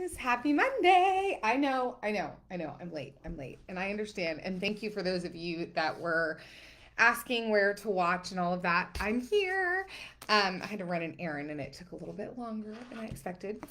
guys. Happy Monday. I know. I'm late. And I understand. And thank you for those of you that were asking where to watch and all of that. I'm here. I had to run an errand and it took a little bit longer than I expected.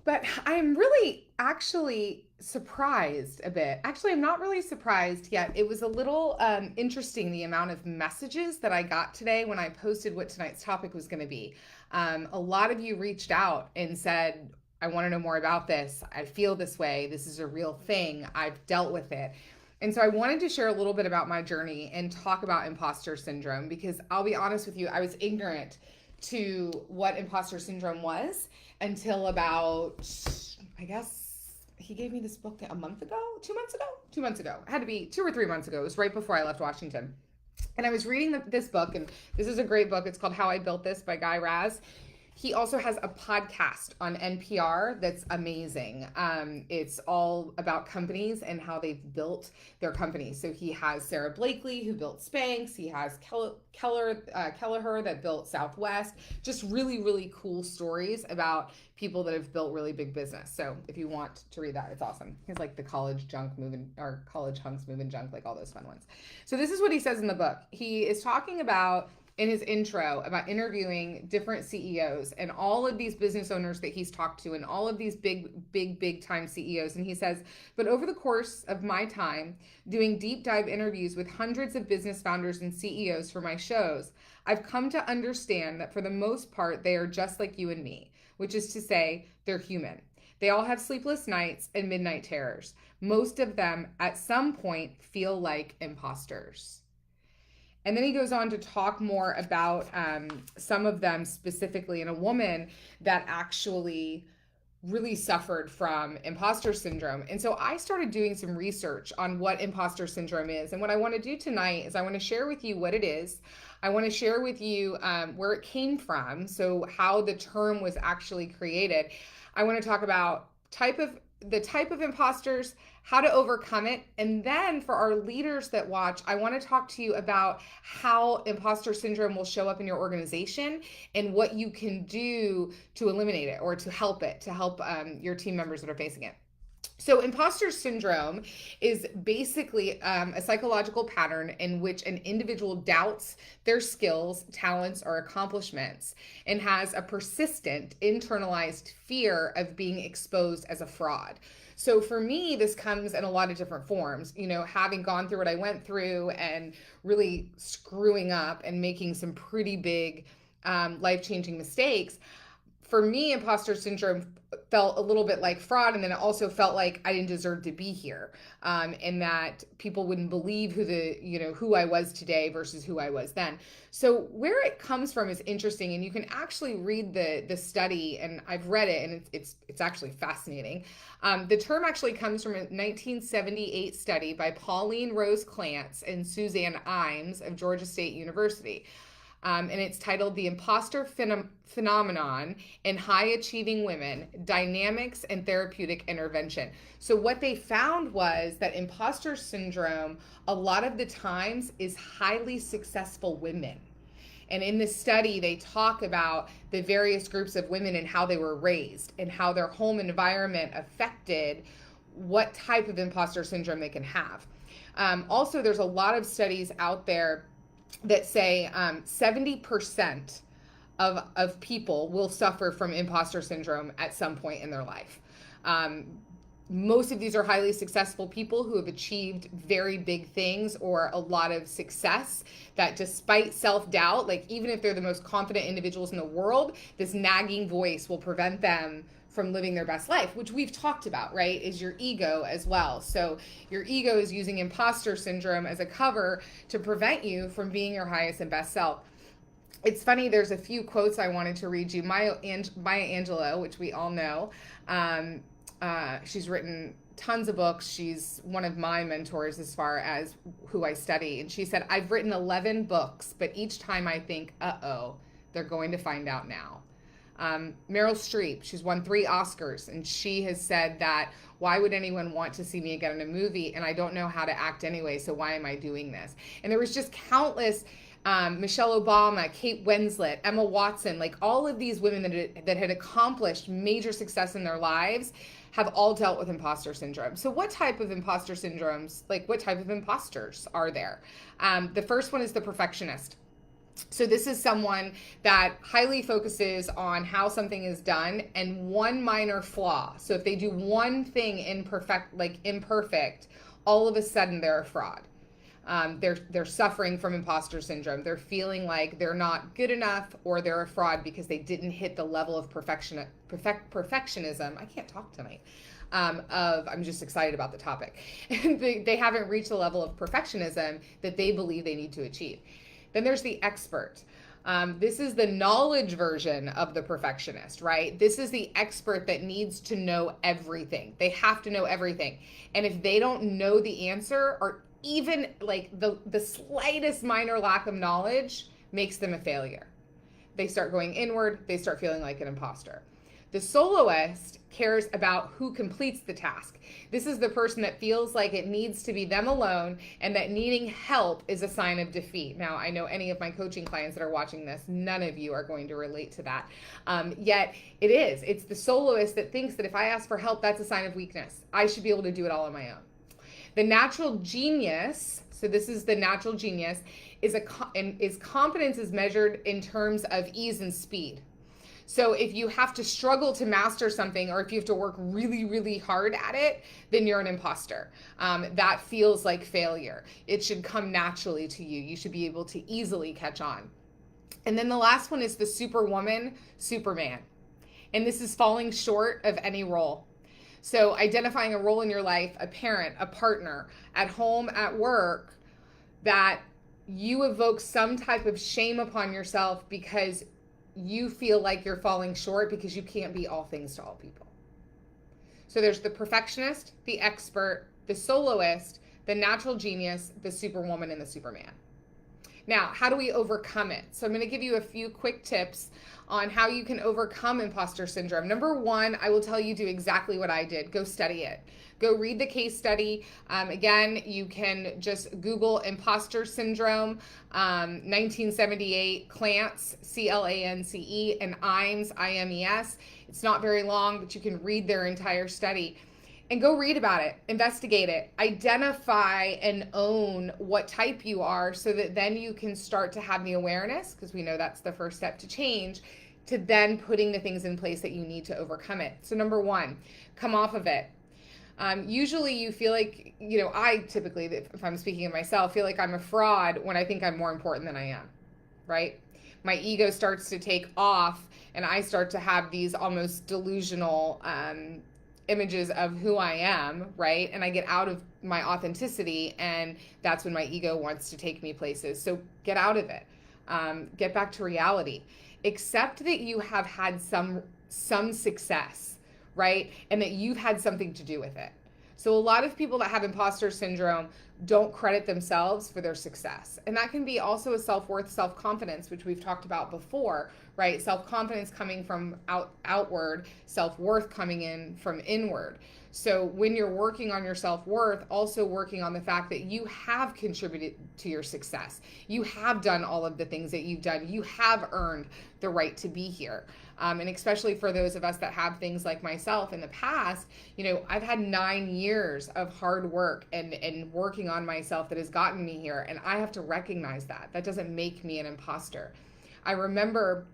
But I'm really actually surprised a bit. Actually, I'm not really surprised yet. It was a little interesting the amount of messages that I got today when I posted what tonight's topic was going to be. A lot of you reached out and said, I want to know more about this. I feel this way. This is a real thing. I've dealt with it. And so I wanted to share a little bit about my journey and talk about imposter syndrome because I'll be honest with you, I was ignorant to what imposter syndrome was until about, I guess he gave me this book a month ago, 2 months ago, 2 months ago. It had to be 2 or 3 months ago. It was right before I left Washington. And I was reading this book, and this is a great book. It's called How I Built This by Guy Raz. He also has a podcast on NPR that's amazing. It's all about companies and how they've built their companies. So he has Sarah Blakely, who built Spanx. He has Kelleher that built Southwest. Just really, really cool stories about people that have built really big business. So if you want to read that, it's awesome. He's like the college junk moving, or college hunks moving junk, like all those fun ones. So this is what he says in the book. He is talking about in his intro about interviewing different CEOs and all of these business owners that he's talked to and all of these big time CEOs. And he says, but over the course of my time doing deep dive interviews with hundreds of business founders and CEOs for my shows, I've come to understand that for the most part, they are just like you and me, which is to say they're human. They all have sleepless nights and midnight terrors. Most of them at some point feel like imposters. And then he goes on to talk more about some of them specifically, and a woman that actually really suffered from imposter syndrome. And so I started doing some research on what imposter syndrome is. And what I want to do tonight is I want to share with you what it is. I want to share with you where it came from, so how the term was actually created. I want to talk about the type of imposters, how to overcome it. And then for our leaders that watch, I want to talk to you about how imposter syndrome will show up in your organization and what you can do to eliminate it or to help your team members that are facing it. So imposter syndrome is basically a psychological pattern in which an individual doubts their skills, talents, or accomplishments and has a persistent internalized fear of being exposed as a fraud. So for me, this comes in a lot of different forms. You know, having gone through what I went through and really screwing up and making some pretty big life-changing mistakes. For me, imposter syndrome felt a little bit like fraud, and then it also felt like I didn't deserve to be here, and that people wouldn't believe who I was today versus who I was then. So where it comes from is interesting, and you can actually read the study, and I've read it, and it's actually fascinating. The term actually comes from a 1978 study by Pauline Rose Clance and Suzanne Imes of Georgia State University. And it's titled The Imposter Phenomenon in High Achieving Women, Dynamics and Therapeutic Intervention. So what they found was that imposter syndrome, a lot of the times, is highly successful women. And in this study, they talk about the various groups of women and how they were raised and how their home environment affected what type of imposter syndrome they can have. Also, there's a lot of studies out there that say 70% of people will suffer from imposter syndrome at some point in their life. Most of these are highly successful people who have achieved very big things or a lot of success that despite self-doubt, like even if they're the most confident individuals in the world, this nagging voice will prevent them from living their best life, which we've talked about, right, is your ego as well. So your ego is using imposter syndrome as a cover to prevent you from being your highest and best self. It's funny, there's a few quotes I wanted to read you. Maya Angelou, which we all know, she's written tons of books. She's one of my mentors as far as who I study. And she said, I've written 11 books, but each time I think, they're going to find out now. Meryl Streep, she's won 3 Oscars, and she has said that, why would anyone want to see me again in a movie? And I don't know how to act anyway, so why am I doing this? And there was just countless Michelle Obama, Kate Winslet, Emma Watson, like all of these women that had accomplished major success in their lives have all dealt with imposter syndrome. So what type of imposter syndromes, like what type of imposters are there? The first one is the perfectionist. So this is someone that highly focuses on how something is done and one minor flaw. So if they do one thing imperfect, all of a sudden they're a fraud. They're suffering from imposter syndrome. They're feeling like they're not good enough or they're a fraud because they didn't hit the level of perfectionism. I can't talk tonight. I'm just excited about the topic. They haven't reached the level of perfectionism that they believe they need to achieve. Then there's the expert. This is the knowledge version of the perfectionist, right? This is the expert that needs to know everything. They have to know everything. And if they don't know the answer or even like the slightest minor lack of knowledge makes them a failure. They start going inward. They start feeling like an imposter. The soloist cares about who completes the task. This is the person that feels like it needs to be them alone and that needing help is a sign of defeat. Now, I know any of my coaching clients that are watching this, none of you are going to relate to that. Yet it is. It's the soloist that thinks that if I ask for help, that's a sign of weakness. I should be able to do it all on my own. The natural genius, so this is the natural genius, is competence is measured in terms of ease and speed. So if you have to struggle to master something or if you have to work really, really hard at it, then you're an imposter. That feels like failure. It should come naturally to you. You should be able to easily catch on. And then the last one is the superwoman, superman. And this is falling short of any role. So identifying a role in your life, a parent, a partner, at home, at work, that you evoke some type of shame upon yourself because you feel like you're falling short because you can't be all things to all people. So there's the perfectionist, the expert, the soloist, the natural genius, the superwoman, and the superman. Now, how do we overcome it? So I'm going to give you a few quick tips on how you can overcome imposter syndrome. Number one, I will tell you do exactly what I did. Go study it. Go read the case study. Again, you can just Google imposter syndrome, 1978, Clance, C-L-A-N-C-E, and Imes, I-M-E-S. It's not very long, but you can read their entire study. And go read about it, investigate it, identify and own what type you are so that then you can start to have the awareness, because we know that's the first step to change, to then putting the things in place that you need to overcome it. So number one, come off of it. Usually you feel like, I typically, if I'm speaking of myself, feel like I'm a fraud when I think I'm more important than I am, right? My ego starts to take off and I start to have these almost delusional images of who I am, right? And I get out of my authenticity, and that's when my ego wants to take me places. So get out of it. Get back to reality. Accept that you have had some success, right? And that you've had something to do with it. So a lot of people that have imposter syndrome don't credit themselves for their success. And that can be also a self-worth, self-confidence, which we've talked about before, right? Self-confidence coming from outward, self-worth coming in from inward. So when you're working on your self-worth, also working on the fact that you have contributed to your success. You have done all of the things that you've done. You have earned the right to be here. And especially for those of us that have things like myself in the past, I've had 9 years of hard work and working on myself that has gotten me here. And I have to recognize that. That doesn't make me an imposter. I remember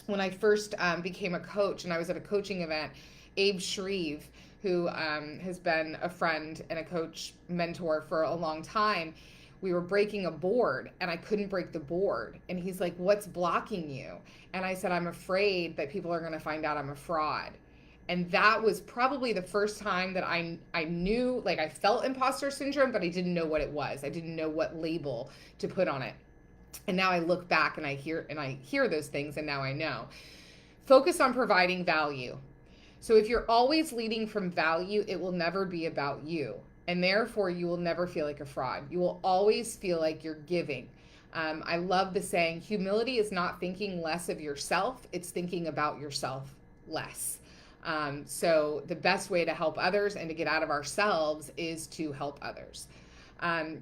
when I first became a coach and I was at a coaching event, Abe Shreve, who has been a friend and a coach mentor for a long time, we were breaking a board and I couldn't break the board. And he's like, "What's blocking you?" And I said, "I'm afraid that people are going to find out I'm a fraud." And that was probably the first time that I knew, like I felt imposter syndrome, but I didn't know what it was. I didn't know what label to put on it. And now I look back and I hear those things, and now I know. Focus on providing value. So if you're always leading from value, it will never be about you. And therefore, you will never feel like a fraud. You will always feel like you're giving. I love the saying, humility is not thinking less of yourself. It's thinking about yourself less. So the best way to help others and to get out of ourselves is to help others.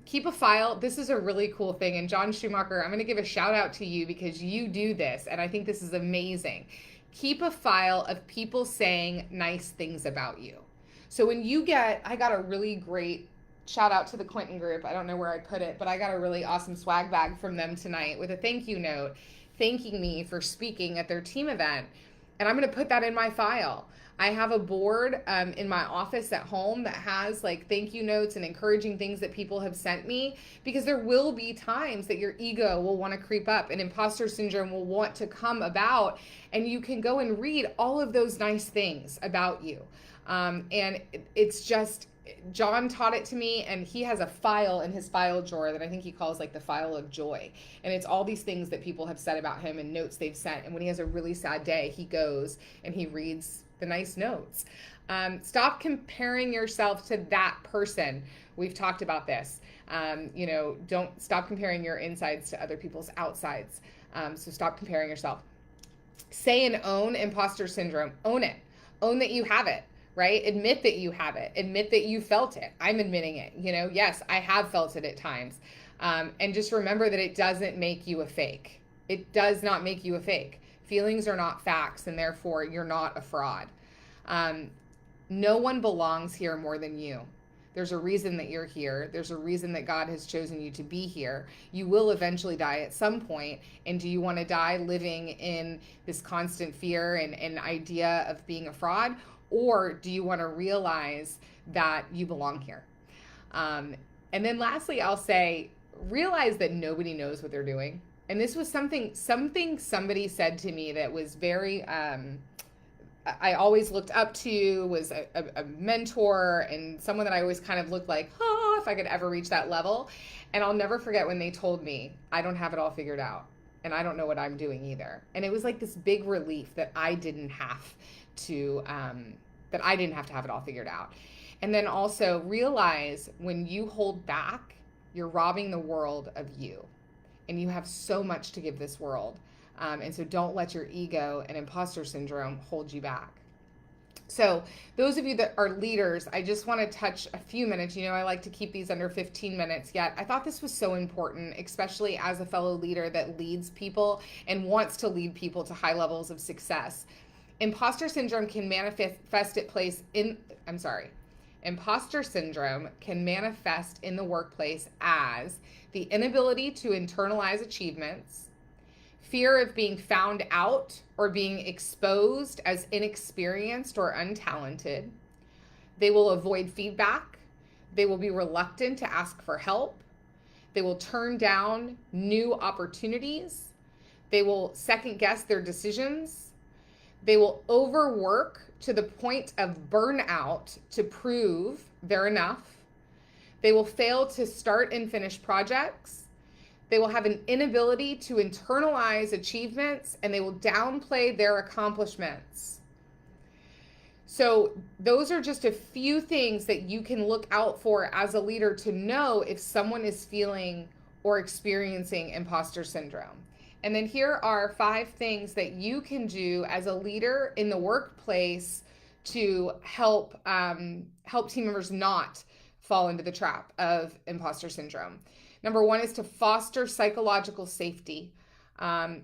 Keep a file. This is a really cool thing. And John Schumacher, I'm going to give a shout out to you because you do this. And I think this is amazing. Keep a file of people saying nice things about you. So when you get, I got a really great shout out to the Clinton group. I don't know where I put it, but I got a really awesome swag bag from them tonight with a thank you note thanking me for speaking at their team event. And I'm going to put that in my file. I have a board in my office at home that has like thank you notes and encouraging things that people have sent me, because there will be times that your ego will want to creep up and imposter syndrome will want to come about, and you can go and read all of those nice things about you. And it's just, John taught it to me, and he has a file in his file drawer that I think he calls like the file of joy. And it's all these things that people have said about him and notes they've sent. And when he has a really sad day, he goes and he reads the nice notes. Stop comparing yourself to that person. We've talked about this. Don't stop comparing your insides to other people's outsides. So stop comparing yourself. Say and own imposter syndrome. Own it. Own that you have it. Right? Admit that you have it. Admit that you felt it. I'm admitting it. Yes, I have felt it at times. And just remember that it doesn't make you a fake. It does not make you a fake. Feelings are not facts, and therefore you're not a fraud. No one belongs here more than you. There's a reason that you're here. There's a reason that God has chosen you to be here. You will eventually die at some point. And do you want to die living in this constant fear and idea of being a fraud? Or do you want to realize that you belong here? And then lastly, I'll say, realize that nobody knows what they're doing. And this was something somebody said to me that was very, I always looked up to, was a mentor and someone that I always kind of looked like, if I could ever reach that level. And I'll never forget when they told me, I don't have it all figured out. And I don't know what I'm doing either. And it was like this big relief that I didn't have to have it all figured out. And then also realize when you hold back, you're robbing the world of you. And you have so much to give this world. And so don't let your ego and imposter syndrome hold you back. So those of you that are leaders, I just want to touch a few minutes. I like to keep these under 15 minutes, yet I thought this was so important, especially as a fellow leader that leads people and wants to lead people to high levels of success. Imposter syndrome can manifest Imposter syndrome can manifest in the workplace as the inability to internalize achievements, fear of being found out or being exposed as inexperienced or untalented. They will avoid feedback. They will be reluctant to ask for help. They will turn down new opportunities. They will second guess their decisions. They will overwork to the point of burnout to prove they're enough. They will fail to start and finish projects. They will have an inability to internalize achievements, and they will downplay their accomplishments. So those are just a few things that you can look out for as a leader to know if someone is feeling or experiencing imposter syndrome. And then here are 5 things that you can do as a leader in the workplace to help team members not fall into the trap of imposter syndrome. Number 1 is to foster psychological safety.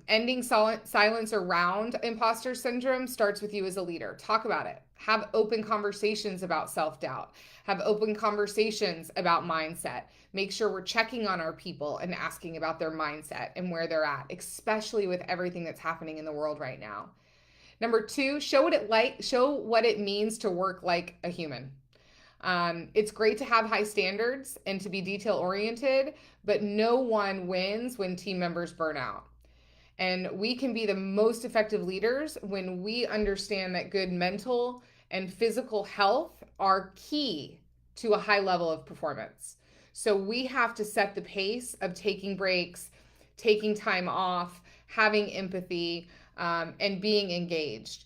Ending silence around imposter syndrome starts with you as a leader. Talk about it. Have open conversations about self-doubt. Have open conversations about mindset. Make sure we're checking on our people and asking about their mindset and where they're at, especially with everything that's happening in the world right now. Number 2, show what it means to work like a human. It's great to have high standards and to be detail oriented, but no one wins when team members burn out. And we can be the most effective leaders when we understand that good mental and physical health are key to a high level of performance. So we have to set the pace of taking breaks, taking time off, having empathy, and being engaged.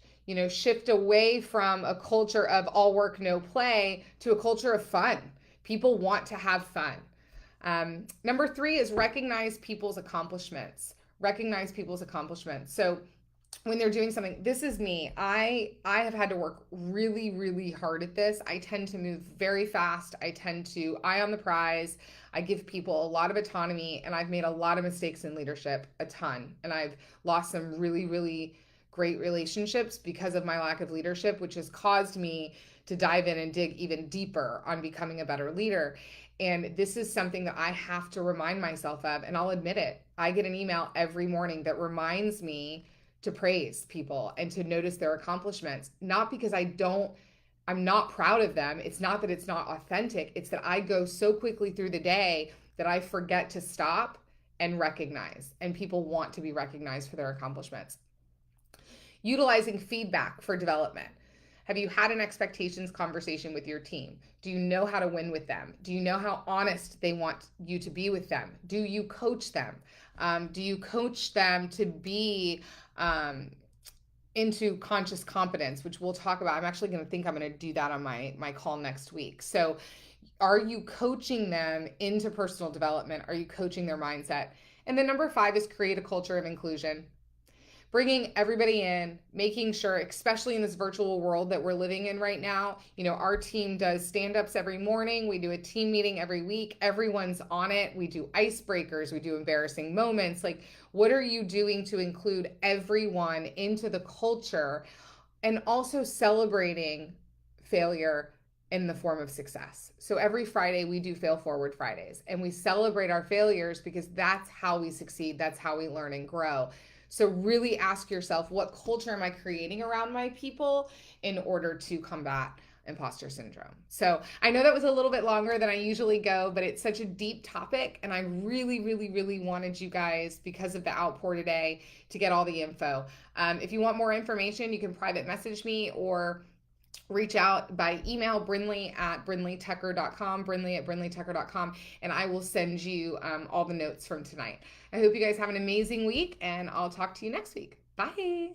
Shift away from a culture of all work, no play to a culture of fun. People want to have fun. Number 3 is recognize people's accomplishments. So when they're doing something, this is me. I have had to work really really hard at this. I tend to move very fast. I tend to eye on the prize. I give people a lot of autonomy, and I've made a lot of mistakes in leadership, a ton, and I've lost some really really great relationships because of my lack of leadership, which has caused me to dive in and dig even deeper on becoming a better leader. And this is something that I have to remind myself of, and I'll admit it. I get an email every morning that reminds me to praise people and to notice their accomplishments, not because I'm not proud of them. It's not that it's not authentic. It's that I go so quickly through the day that I forget to stop and recognize, and people want to be recognized for their accomplishments. Utilizing feedback for development. Have you had an expectations conversation with your team? Do you know how to win with them? Do you know how honest they want you to be with them? Do you coach them? Do you coach them to be into conscious competence, which we'll talk about? I'm actually going to do that on my call next week. So are you coaching them into personal development? Are you coaching their mindset? And then number 5 is create a culture of inclusion, bringing everybody in, making sure, especially in this virtual world that we're living in right now, our team does stand-ups every morning. We do a team meeting every week. Everyone's on it. We do icebreakers. We do embarrassing moments. Like, what are you doing to include everyone into the culture, and also celebrating failure in the form of success? So every Friday we do Fail Forward Fridays, and we celebrate our failures because that's how we succeed. That's how we learn and grow. So really ask yourself, what culture am I creating around my people in order to combat imposter syndrome? So I know that was a little bit longer than I usually go, but it's such a deep topic, and I really, really, really wanted you guys, because of the outpour today, to get all the info. If you want more information, you can private message me or reach out by email, Brindley at brindleytucker.com, Brindley at brindleytucker.com, and I will send you all the notes from tonight. I hope you guys have an amazing week, and I'll talk to you next week. Bye.